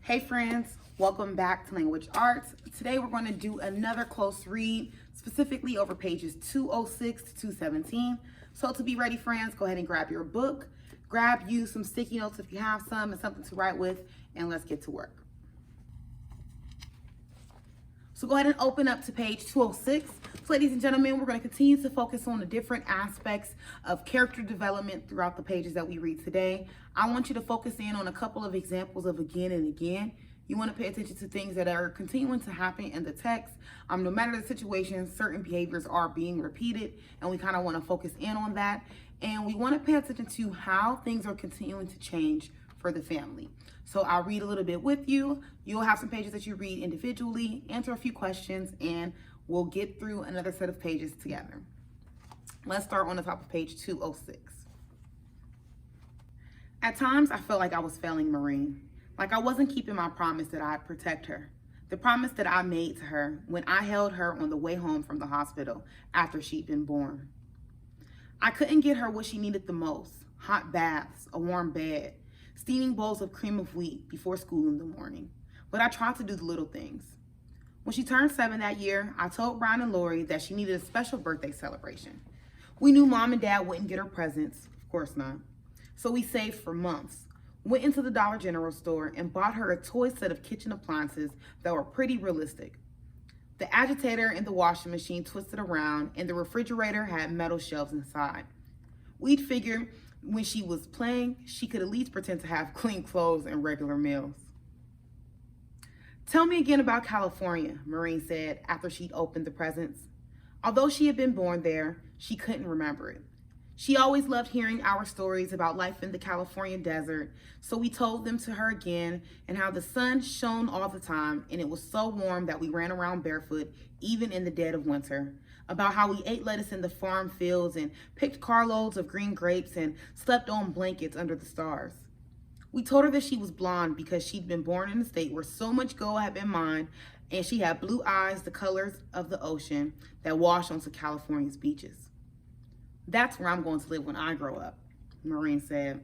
Hey friends, welcome back to Language Arts. Today we're going to do another close read, specifically over pages 206 to 217. So to be ready, friends, go ahead and grab your book, grab you some sticky notes if you have some and something to write with, and let's get to work. So go ahead and open up to page 206. So ladies and gentlemen, we're going to continue to focus on the different aspects of character development throughout the pages that we read today. I want you to focus in on a couple of examples of again and again. You want to pay attention to things that are continuing to happen in the text. No matter the situation, certain behaviors are being repeated, and we kind of want to focus in on that. And we want to pay attention to how things are continuing to change for the family. So I'll read a little bit with you. You'll have some pages that you read individually, answer a few questions, and we'll get through another set of pages together. Let's start on the top of page 206. At times, I felt like I was failing Maureen, like I wasn't keeping my promise that I'd protect her, the promise that I made to her when I held her on the way home from the hospital after she'd been born. I couldn't get her what she needed the most: hot baths, a warm bed, steaming bowls of cream of wheat before school in the morning. But I tried to do the little things. When she turned 7 that year, I told Brian and Lori that she needed a special birthday celebration. We knew Mom and Dad wouldn't get her presents, of course not. So we saved for months, went into the Dollar General store and bought her a toy set of kitchen appliances that were pretty realistic. The agitator in the washing machine twisted around and the refrigerator had metal shelves inside. We'd figured when she was playing, she could at least pretend to have clean clothes and regular meals. Tell me again about California, Maureen said after she'd opened the presents. Although she had been born there, she couldn't remember it. She always loved hearing our stories about life in the California desert, so we told them to her again, and how the sun shone all the time and it was so warm that we ran around barefoot even in the dead of winter. About how we ate lettuce in the farm fields and picked carloads of green grapes and slept on blankets under the stars. We told her that she was blonde because she'd been born in a state where so much gold had been mined, and she had blue eyes the colors of the ocean that wash onto California's beaches. That's where I'm going to live when I grow up, Maureen said.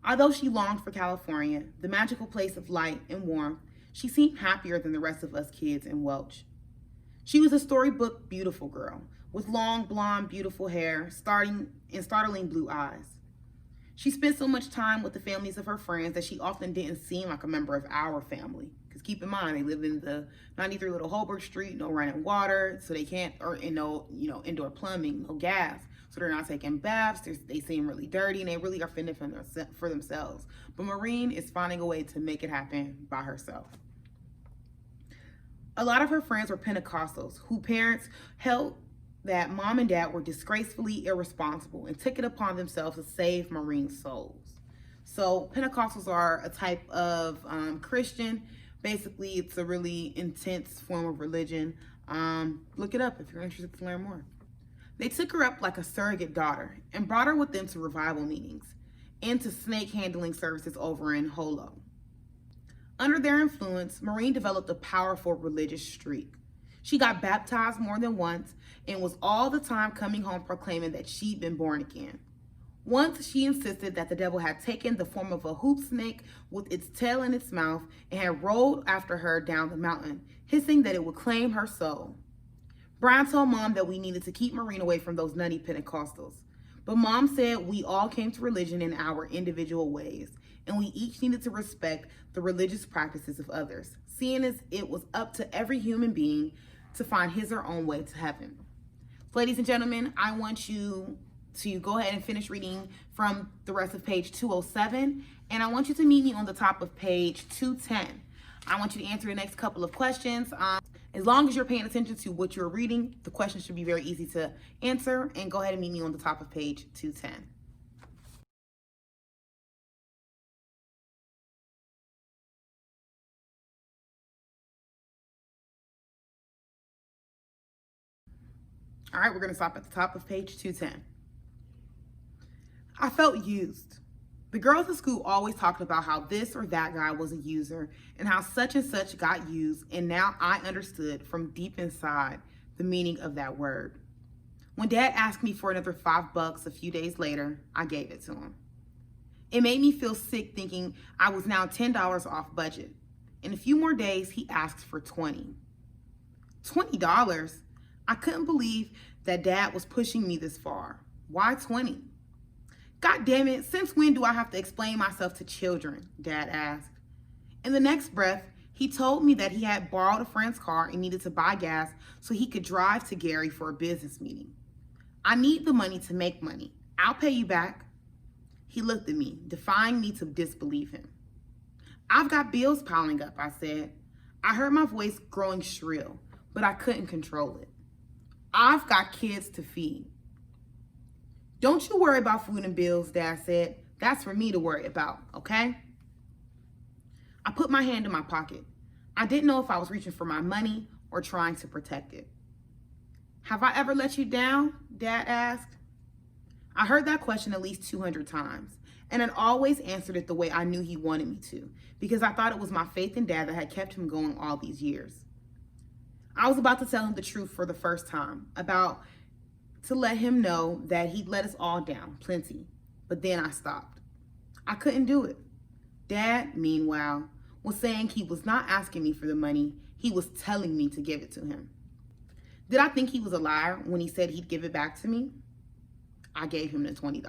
Although she longed for California, the magical place of light and warmth, she seemed happier than the rest of us kids in Welch. She was a storybook beautiful girl with long, blonde, beautiful hair, startling blue eyes. She spent so much time with the families of her friends that she often didn't seem like a member of our family. Because keep in mind, they live in the 93 Little Holbrook Street, no running water, so they can't, and no, indoor plumbing, no gas. So they're not taking baths, they seem really dirty, and they really are fending for themselves. But Maureen is finding a way to make it happen by herself. A lot of her friends were Pentecostals, whose parents held that Mom and Dad were disgracefully irresponsible and took it upon themselves to save Maureen's souls. So Pentecostals are a type of Christian. Basically, it's a really intense form of religion. Look it up if you're interested to learn more. They took her up like a surrogate daughter and brought her with them to revival meetings and to snake handling services over in Holo. Under their influence, Maureen developed a powerful religious streak. She got baptized more than once and was all the time coming home proclaiming that she'd been born again. Once she insisted that the devil had taken the form of a hoop snake with its tail in its mouth and had rolled after her down the mountain, hissing that it would claim her soul. Brian told Mom that we needed to keep Maureen away from those nutty Pentecostals. But Mom said we all came to religion in our individual ways, and we each needed to respect the religious practices of others, seeing as it was up to every human being to find his or her own way to heaven. Ladies and gentlemen, I want you to go ahead and finish reading from the rest of page 207, and I want you to meet me on the top of page 210. I want you to answer the next couple of questions. As long as you're paying attention to what you're reading, the questions should be very easy to answer, and go ahead and meet me on the top of page 210. All right, we're going to stop at the top of page 210. I felt used. The girls at school always talked about how this or that guy was a user and how such and such got used, and now I understood from deep inside the meaning of that word. When Dad asked me for another $5 a few days later, I gave it to him. It made me feel sick thinking I was now $10 off budget. In a few more days, he asked for $20. I couldn't believe that Dad was pushing me this far. Why 20? God damn it, since when do I have to explain myself to children? Dad asked. In the next breath, he told me that he had borrowed a friend's car and needed to buy gas so he could drive to Gary for a business meeting. I need the money to make money. I'll pay you back. He looked at me, defying me to disbelieve him. I've got bills piling up, I said. I heard my voice growing shrill, but I couldn't control it. I've got kids to feed. Don't you worry about food and bills, Dad said. That's for me to worry about, okay? I put my hand in my pocket. I didn't know if I was reaching for my money or trying to protect it. Have I ever let you down? Dad asked. I heard that question at least 200 times, and had always answered it the way I knew he wanted me to, because I thought it was my faith in Dad that had kept him going all these years. I was about to tell him the truth for the first time, about to let him know that he'd let us all down, plenty. But then I stopped. I couldn't do it. Dad, meanwhile, was saying he was not asking me for the money. He was telling me to give it to him. Did I think he was a liar when he said he'd give it back to me? I gave him the $20.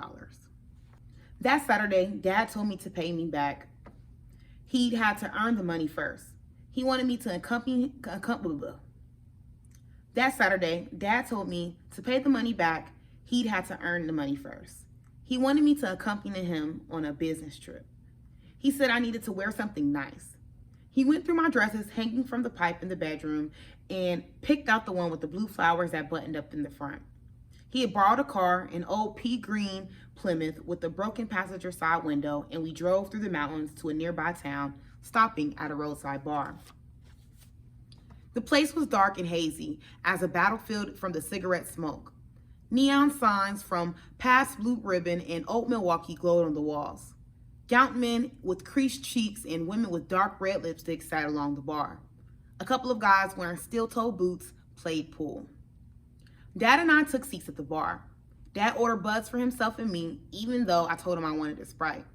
That Saturday, Dad told me to pay me back. He'd had to earn the money first. He wanted me to accompany. That Saturday, Dad told me to pay the money back. He'd had to earn the money first. He wanted me to accompany him on a business trip. He said I needed to wear something nice. He went through my dresses hanging from the pipe in the bedroom and picked out the one with the blue flowers that buttoned up in the front. He had borrowed a car, an old pea green Plymouth with a broken passenger side window, and we drove through the mountains to a nearby town, stopping at a roadside bar. The place was dark and hazy as a battlefield from the cigarette smoke. Neon signs from Past Blue Ribbon and Old Milwaukee glowed on the walls. Gaunt men with creased cheeks and women with dark red lipstick sat along the bar. A couple of guys wearing steel-toe boots played pool. Dad and I took seats at the bar. Dad ordered buds for himself and me, even though I told him I wanted a Sprite.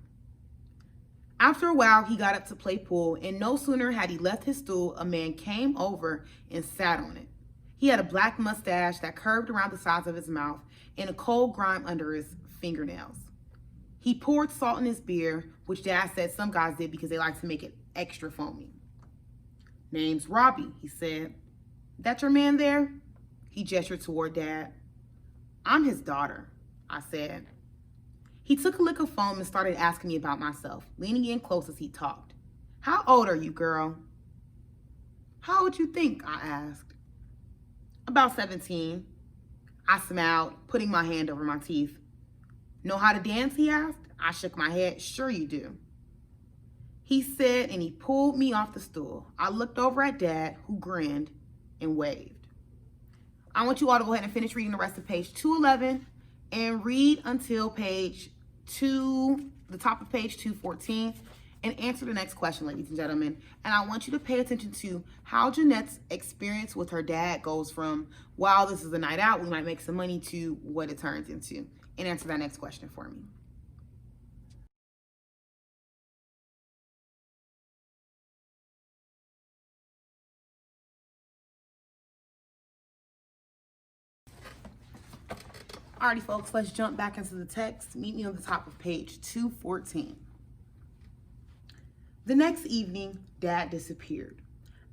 After a while, he got up to play pool, and no sooner had he left his stool, a man came over and sat on it. He had a black mustache that curved around the sides of his mouth and a cold grime under his fingernails. He poured salt in his beer, which Dad said some guys did because they like to make it extra foamy. Name's Robbie, he said. That your man there? He gestured toward Dad. I'm his daughter, I said. He took a lick of foam and started asking me about myself, leaning in close as he talked. How old are you, girl? How old you think? I asked. About 17. I smiled, putting my hand over my teeth. Know how to dance, he asked. I shook my head. Sure you do. He said, and he pulled me off the stool. I looked over at Dad, who grinned and waved. I want you all to go ahead and finish reading the rest of page 211 and read until the top of page 214 and answer the next question, ladies and gentlemen. And I want you to pay attention to how Jeanette's experience with her dad goes from, wow, this is a night out, we might make some money, to what it turns into. And answer that next question for me. Alrighty, folks, let's jump back into the text. Meet me on the top of page 214. The next evening, Dad disappeared.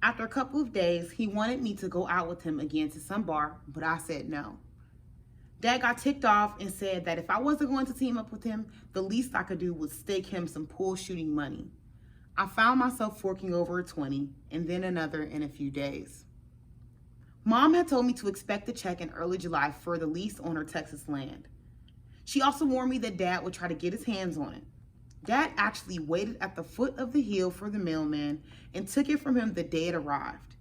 After a couple of days, he wanted me to go out with him again to some bar, but I said no. Dad got ticked off and said that if I wasn't going to team up with him, the least I could do was stake him some pool shooting money. I found myself forking over a 20 and then another in a few days. Mom had told me to expect a check in early July for the lease on her Texas land. She also warned me that Dad would try to get his hands on it. Dad actually waited at the foot of the hill for the mailman and took it from him the day it arrived.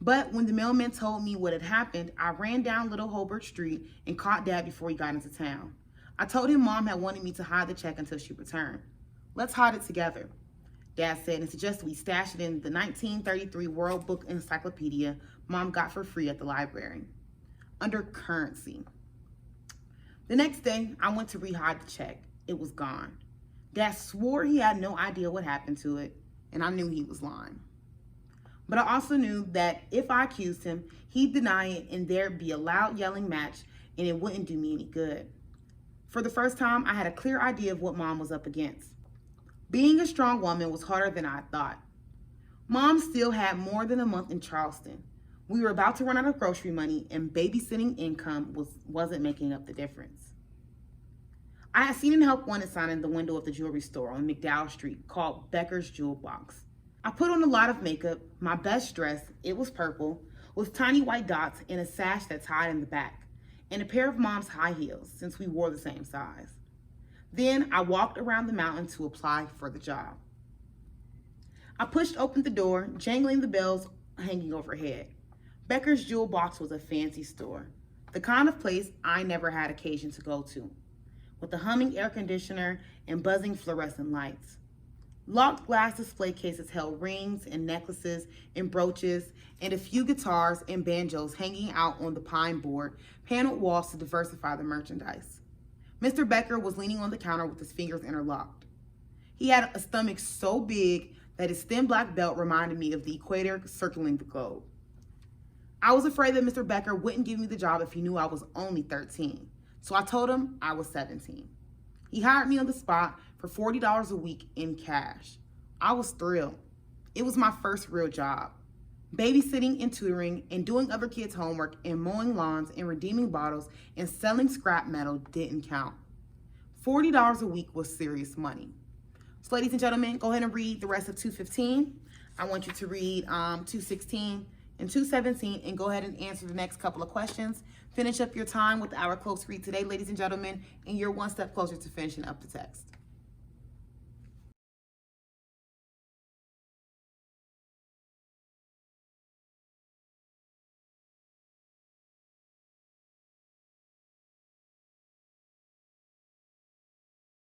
But when the mailman told me what had happened, I ran down Little Hobart Street and caught Dad before he got into town. I told him Mom had wanted me to hide the check until she returned. Let's hide it together, Dad said, and suggested we stash it in the 1933 World Book Encyclopedia Mom got for free at the library, under currency. The next day, I went to re-hide the check. It was gone. Dad swore he had no idea what happened to it, and I knew he was lying. But I also knew that if I accused him, he'd deny it and there'd be a loud yelling match and it wouldn't do me any good. For the first time, I had a clear idea of what Mom was up against. Being a strong woman was harder than I thought. Mom still had more than a month in Charleston. We were about to run out of grocery money and babysitting income wasn't making up the difference. I had seen an help wanted sign in the window of the jewelry store on McDowell Street called Becker's Jewel Box. I put on a lot of makeup, my best dress, it was purple, with tiny white dots and a sash that tied in the back, and a pair of Mom's high heels since we wore the same size. Then I walked around the mountain to apply for the job. I pushed open the door, jangling the bells hanging overhead. Becker's Jewel Box was a fancy store, the kind of place I never had occasion to go to, with a humming air conditioner and buzzing fluorescent lights. Locked glass display cases held rings and necklaces and brooches and a few guitars and banjos hanging out on the pine board paneled walls to diversify the merchandise. Mr. Becker was leaning on the counter with his fingers interlocked. He had a stomach so big that his thin black belt reminded me of the equator circling the globe. I was afraid that Mr. Becker wouldn't give me the job if he knew I was only 13, so I told him I was 17. He hired me on the spot for $40 a week in cash. I was thrilled. It was my first real job. Babysitting and tutoring and doing other kids' homework and mowing lawns and redeeming bottles and selling scrap metal didn't count. $40 a week was serious money. So ladies and gentlemen, go ahead and read the rest of 215. I want you to read 216 and 217 and go ahead and answer the next couple of questions. Finish up your time with our close read today, ladies and gentlemen, and you're one step closer to finishing up the text.